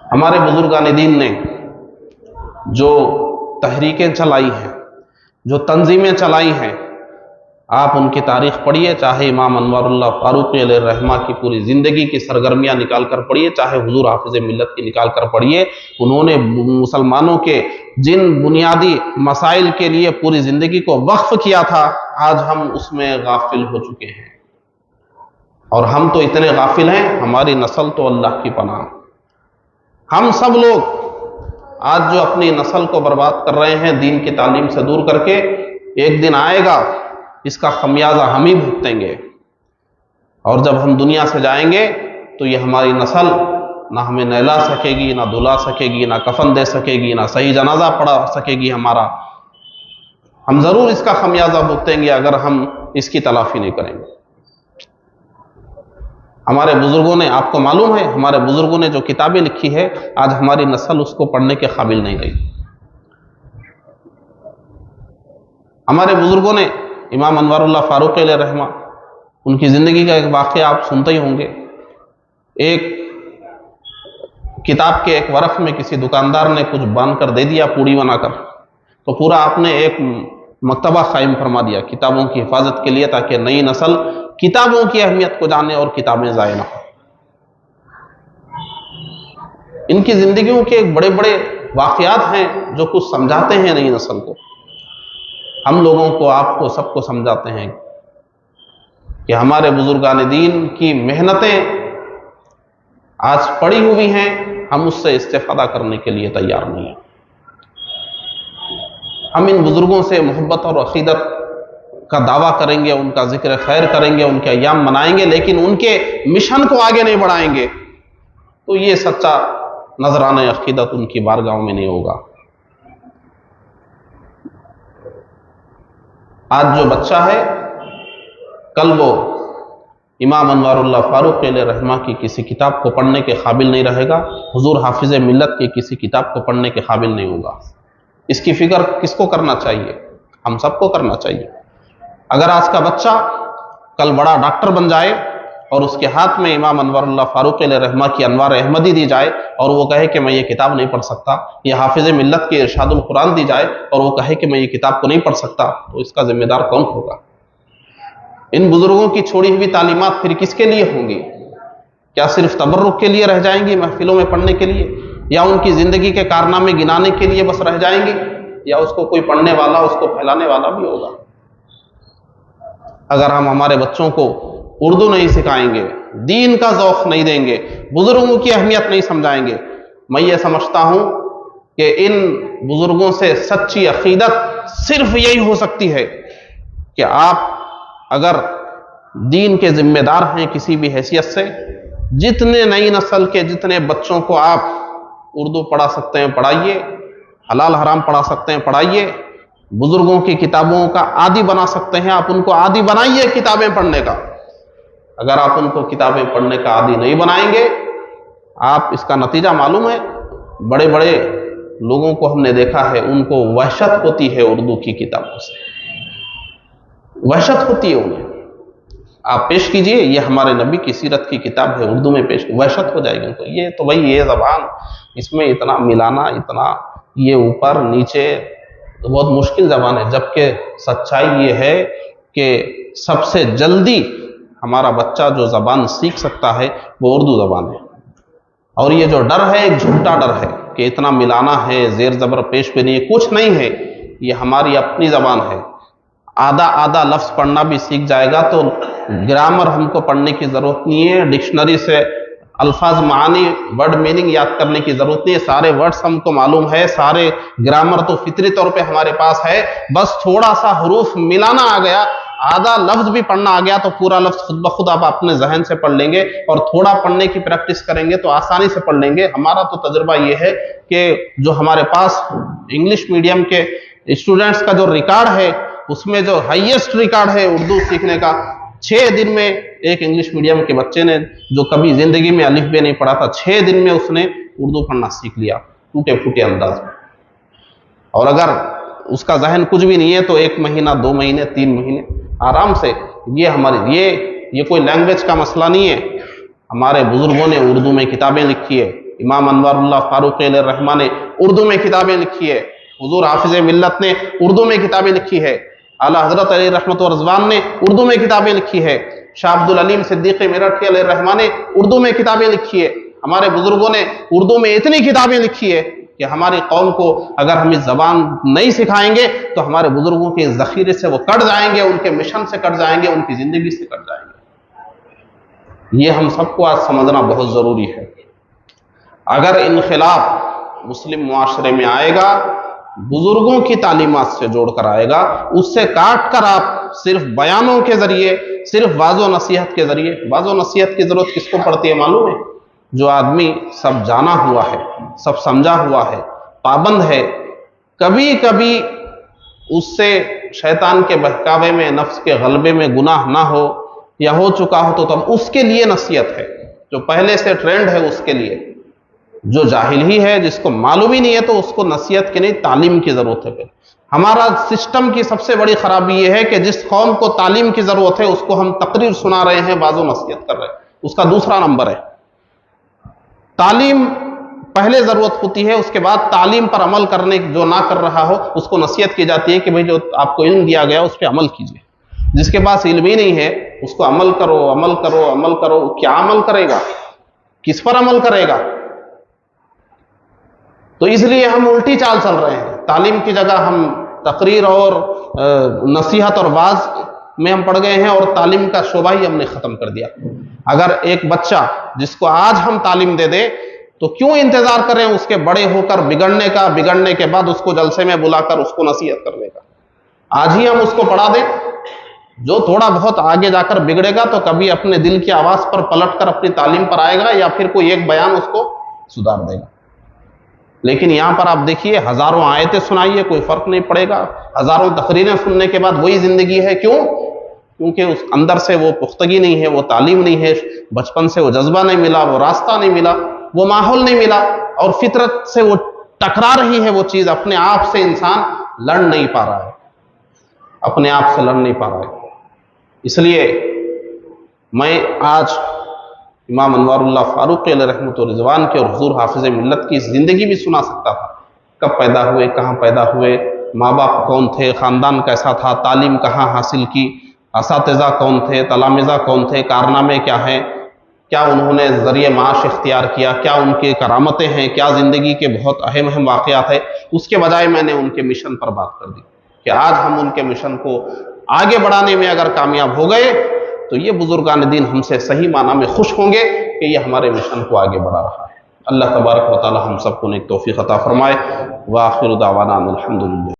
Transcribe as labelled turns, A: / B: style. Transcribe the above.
A: ہمارے بزرگان دین نے جو تحریکیں چلائی ہیں، جو تنظیمیں چلائی ہیں، آپ ان کی تاریخ پڑھیے، چاہے امام انوار اللہ فاروقی علیہ الرحمہ کی پوری زندگی کی سرگرمیاں نکال کر پڑھیے، چاہے حضور حافظ ملت کی نکال کر پڑھیے، انہوں نے مسلمانوں کے جن بنیادی مسائل کے لیے پوری زندگی کو وقف کیا تھا، آج ہم اس میں غافل ہو چکے ہیں، اور ہم تو اتنے غافل ہیں، ہماری نسل تو اللہ کی پناہ، ہم سب لوگ آج جو اپنی نسل کو برباد کر رہے ہیں دین کی تعلیم سے دور کر کے، ایک دن آئے گا اس کا خمیازہ ہم ہی بھگتیں گے، اور جب ہم دنیا سے جائیں گے تو یہ ہماری نسل نہ ہمیں نہلا سکے گی، نہ دھلا سکے گی، نہ کفن دے سکے گی، نہ صحیح جنازہ پڑھا سکے گی ہمارا۔ ہم ضرور اس کا خمیازہ بھگتیں گے اگر ہم اس کی تلافی نہیں کریں گے۔ ہمارے بزرگوں نے، آپ کو معلوم ہے ہمارے بزرگوں نے جو کتابیں لکھی ہے، آج ہماری نسل اس کو پڑھنے کے قابل نہیں رہی۔ ہمارے بزرگوں نے، امام انوار اللہ فاروقی علیہ الرحمہ، ان کی زندگی کا ایک واقعہ آپ سنتے ہی ہوں گے۔ ایک کتاب کے ایک ورق میں کسی دکاندار نے کچھ باندھ کر دے دیا، پوڑی بنا کر، تو پورا آپ نے ایک مکتبہ قائم فرما دیا کتابوں کی حفاظت کے لیے، تاکہ نئی نسل کتابوں کی اہمیت کو جانے اور کتابیں ضائع نہ ہوں۔ ان کی زندگیوں کے ایک بڑے بڑے واقعات ہیں جو کچھ سمجھاتے ہیں نئی نسل کو، ہم لوگوں کو، آپ کو، سب کو سمجھاتے ہیں کہ ہمارے بزرگان دین کی محنتیں آج پڑی ہوئی ہیں، ہم اس سے استفادہ کرنے کے لیے تیار نہیں ہیں۔ ہم ان بزرگوں سے محبت اور عقیدت کا دعویٰ کریں گے، ان کا ذکر خیر کریں گے، ان کے ایام منائیں گے، لیکن ان کے مشن کو آگے نہیں بڑھائیں گے تو یہ سچا نذرانہ عقیدت ان کی بارگاہوں میں نہیں ہوگا۔ آج جو بچہ ہے، کل وہ امام انوار اللہ فاروقی علیہ الرحمہ کی کسی کتاب کو پڑھنے کے قابل نہیں رہے گا، حضور حافظ ملت کی کسی کتاب کو پڑھنے کے قابل نہیں ہوگا۔ اس کی فکر کس کو کرنا چاہیے؟ ہم سب کو کرنا چاہیے۔ اگر آج کا بچہ کل بڑا ڈاکٹر بن جائے اور اس کے ہاتھ میں امام انوار اللہ فاروقی علیہ الرحمہ کی انوار احمدی دی جائے اور وہ کہے کہ میں یہ کتاب نہیں پڑھ سکتا، یہ حافظ ملت کی ارشاد القرآن دی جائے اور وہ کہے کہ میں یہ کتاب کو نہیں پڑھ سکتا، تو اس کا ذمہ دار کون ہوگا؟ ان بزرگوں کی چھوڑی ہوئی تعلیمات پھر کس کے لیے ہوں گی؟ کیا صرف تبرک کے لیے رہ جائیں گی، محفلوں میں پڑھنے کے لیے، یا ان کی زندگی کے کارنامے گنانے کے لیے بس رہ جائیں گی، یا اس کو کوئی پڑھنے والا، اس کو پھیلانے والا بھی ہوگا؟ اگر ہم ہمارے بچوں کو اردو نہیں سکھائیں گے، دین کا ذوق نہیں دیں گے، بزرگوں کی اہمیت نہیں سمجھائیں گے، میں یہ سمجھتا ہوں کہ ان بزرگوں سے سچی عقیدت صرف یہی ہو سکتی ہے کہ آپ اگر دین کے ذمہ دار ہیں کسی بھی حیثیت سے، جتنے نئی نسل کے جتنے بچوں کو آپ اردو پڑھا سکتے ہیں پڑھائیے، حلال حرام پڑھا سکتے ہیں پڑھائیے، بزرگوں کی کتابوں کا عادی بنا سکتے ہیں، آپ ان کو عادی بنائیے کتابیں پڑھنے کا۔ اگر آپ ان کو کتابیں پڑھنے کا عادی نہیں بنائیں گے، آپ اس کا نتیجہ معلوم ہے، بڑے بڑے لوگوں کو ہم نے دیکھا ہے، ان کو وحشت ہوتی ہے اردو کی کتابوں سے، وحشت ہوتی ہے انہیں۔ آپ پیش کیجئے، یہ ہمارے نبی کی سیرت کی کتاب ہے، اردو میں پیش، وحشت ہو جائے گی ان کو، یہ تو بھائی یہ زبان، اس میں اتنا ملانا، اتنا یہ اوپر نیچے، تو بہت مشکل زبان ہے، جبکہ سچائی یہ ہے کہ سب سے جلدی ہمارا بچہ جو زبان سیکھ سکتا ہے وہ اردو زبان ہے، اور یہ جو ڈر ہے ایک جھوٹا ڈر ہے کہ اتنا ملانا ہے، زیر زبر پیش بھی نہیں ہے، کچھ نہیں ہے، یہ ہماری اپنی زبان ہے۔ آدھا آدھا لفظ پڑھنا بھی سیکھ جائے گا تو گرامر ہم کو پڑھنے کی ضرورت نہیں ہے، ڈکشنری سے الفاظ معانی ورڈ میننگ یاد کرنے کی ضرورت نہیں ہے، سارے ورڈز ہم کو معلوم ہے، سارے گرامر تو فطری طور پہ ہمارے پاس ہے، بس تھوڑا سا حروف ملانا آ گیا، آدھا لفظ بھی پڑھنا آ گیا تو پورا لفظ خود بخود آپ اپنے ذہن سے پڑھ لیں گے، اور تھوڑا پڑھنے کی پریکٹس کریں گے تو آسانی سے پڑھ لیں گے۔ ہمارا تو تجربہ یہ ہے کہ جو ہمارے پاس انگلش میڈیم کے اسٹوڈنٹس کا جو ریکارڈ ہے، اس میں جو ہائیسٹ ریکارڈ ہے اردو سیکھنے کا، 6 دن میں ایک انگلش میڈیم کے بچے نے جو کبھی زندگی میں الف بے نہیں پڑھا تھا، 6 دن میں اس نے اردو پڑھنا سیکھ لیا ٹوٹے پھوٹے انداز میں، اور اگر اس کا ذہن کچھ بھی نہیں ہے تو 1 مہینہ 2 مہینے 3 مہینے آرام سے۔ یہ ہماری یہ کوئی لینگویج کا مسئلہ نہیں ہے، ہمارے بزرگوں نے اردو میں کتابیں لکھی ہے، امام انوار اللہ فاروقی علیہ الرحمہ نے اردو میں کتابیں لکھی ہے، حضور حافظ ملت نے اردو میں کتابیں لکھی ہے، اعلیٰ حضرت علی رحمت و رضوان نے اردو میں کتابیں لکھی ہے، شاہ عبد العلیم صدیقی میرٹھی علیہ الرحمہ نے اردو میں کتابیں لکھی ہے، ہمارے بزرگوں نے اردو میں اتنی کتابیں لکھی ہے کہ ہماری قوم کو اگر ہم اس زبان نہیں سکھائیں گے تو ہمارے بزرگوں کے ذخیرے سے وہ کٹ جائیں گے، ان کے مشن سے کٹ جائیں گے، ان کی زندگی سے کٹ جائیں گے۔ یہ ہم سب کو آج سمجھنا بہت ضروری ہے۔ اگر انقلاب مسلم معاشرے میں آئے گا، بزرگوں کی تعلیمات سے جوڑ کر آئے گا، اس سے کاٹ کر آپ صرف بیانوں کے ذریعے، صرف واض و نصیحت کے ذریعے، واض و نصیحت کی ضرورت کس کو پڑتی ہے معلوم ہے؟ جو آدمی سب جانا ہوا ہے، سب سمجھا ہوا ہے، پابند ہے، کبھی کبھی اس سے شیطان کے بہکاوے میں، نفس کے غلبے میں گناہ نہ ہو یا ہو چکا ہو تو تب اس کے لیے نصیحت ہے۔ جو پہلے سے ٹرینڈ ہے اس کے لیے، جو جاہل ہی ہے، جس کو معلوم ہی نہیں ہے، تو اس کو نصیحت کی نہیں، تعلیم کی ضرورت ہے۔ ہمارا سسٹم کی سب سے بڑی خرابی یہ ہے کہ جس قوم کو تعلیم کی ضرورت ہے اس کو ہم تقریر سنا رہے ہیں، واض و نصیحت کر رہے ہیں، اس کا دوسرا نمبر ہے۔ تعلیم پہلے ضرورت ہوتی ہے، اس کے بعد تعلیم پر عمل کرنے جو نہ کر رہا ہو اس کو نصیحت کی جاتی ہے کہ بھئی جو آپ کو علم دیا گیا اس پہ عمل کیجیے۔ جس کے پاس علم ہی نہیں ہے اس کو عمل کرو، عمل کرو، عمل کرو، کیا عمل کرے گا؟ کس پر عمل کرے گا؟ تو اس لیے ہم الٹی چال چل رہے ہیں۔ تعلیم کی جگہ ہم تقریر اور نصیحت اور وعظ میں ہم پڑ گئے ہیں، اور تعلیم کا شعبہ ہی ہم نے ختم کر دیا۔ اگر ایک بچہ جس کو آج ہم تعلیم دے دیں تو کیوں انتظار کریں اس کے بڑے ہو کر بگڑنے کا، بگڑنے کے بعد اس کو جلسے میں بلا کر اس کو نصیحت کرنے کا؟ آج ہی ہم اس کو پڑھا دیں۔ جو تھوڑا بہت آگے جا کر بگڑے گا تو کبھی اپنے دل کی آواز پر پلٹ کر اپنی تعلیم پر آئے گا، یا پھر کوئی ایک بیان اس کو سدھار دے گا۔ لیکن یہاں پر آپ دیکھیے، ہزاروں آیتیں سنائیے، کوئی فرق نہیں پڑے گا۔ ہزاروں تقریریں سننے کے بعد وہی زندگی ہے۔ کیوں؟ کیونکہ اس اندر سے وہ پختگی نہیں ہے، وہ تعلیم نہیں ہے، بچپن سے وہ جذبہ نہیں ملا، وہ راستہ نہیں ملا، وہ ماحول نہیں ملا، اور فطرت سے وہ ٹکرا رہی ہے وہ چیز۔ اپنے آپ سے انسان لڑ نہیں پا رہا ہے، اپنے آپ سے لڑ نہیں پا رہا ہے۔ اس لیے میں آج امام انوار اللہ فاروقی علیہ رحمۃ رضوان کے اور حضور حافظ ملت کی زندگی بھی سنا سکتا تھا۔ کب پیدا ہوئے، کہاں پیدا ہوئے، ماں باپ کون تھے، خاندان کیسا تھا، تعلیم کہاں حاصل کی، اساتذہ کون تھے، تلامذہ کون تھے، کارنامے کیا ہیں، کیا انہوں نے ذریعہ معاش اختیار کیا، کیا ان کی کرامتیں ہیں، کیا زندگی کے بہت اہم واقعات ہیں۔ اس کے بجائے میں نے ان کے مشن پر بات کر دی کہ آج ہم ان کے مشن کو آگے بڑھانے میں اگر کامیاب ہو گئے تو یہ بزرگان دین ہم سے صحیح معنی میں خوش ہوں گے کہ یہ ہمارے مشن کو آگے بڑھا رہا ہے۔ اللہ تبارک و تعالی ہم سب کو نیک توفیق عطا فرمائے۔ وآخر دعوانا الحمدللہ۔